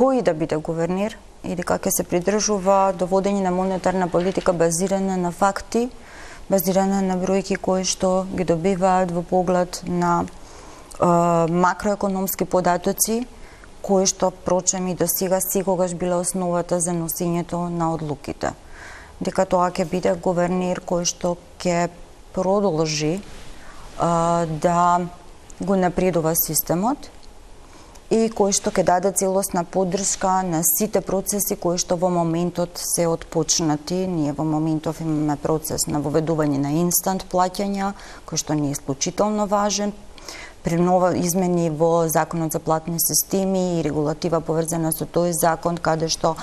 кој да биде гувернер и дека ќе се придржува до водење на монетарна политика базирана на факти, базирана на бројки кои што ги добиваат во поглед на макроекономски податоци, кои што прочем и до сега секогаш биле основата за носењето на одлуките. Дека тоа ќе биде гувернер кој што ќе продолжи да го напредува системот и кој што ќе даде целосна поддршка на сите процеси кои што во моментот се отпочнати. Ние во моментов имаме процес на воведување на инстант плаќања, кој што не е исклучително важен, при нова измени во Законот за платни системи и регулатива поврзана со тој закон, каде што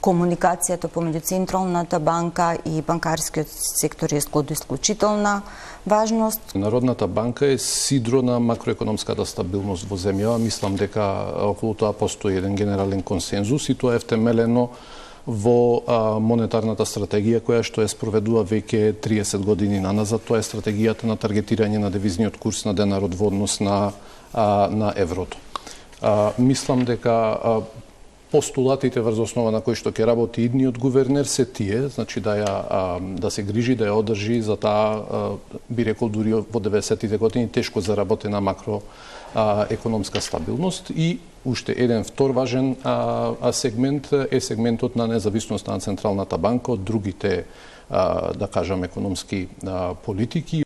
комуникацијата помеѓу Централната банка и банкарскиот сектор е од исклучителна важност. Народната банка е сидро на макроекономската стабилност во земјава. Мислам дека околу тоа постои еден генерален консензус и тоа е втемелено во монетарната стратегија која што е спроведува веќе 30 години наназад. Тоа е стратегијата на таргетирање на девизниот курс на денарот во однос на еврото. Мислам дека постулатите врз основа на кои што ќе работи идниот гувернер се тие, значи да се грижи, да ја одржи за таа, би рекол дури во 90-тите години, тешко заработена макроекономска стабилност и уште еден втор важен сегмент е сегментот на независност на Централната банка од другите да кажам економски политики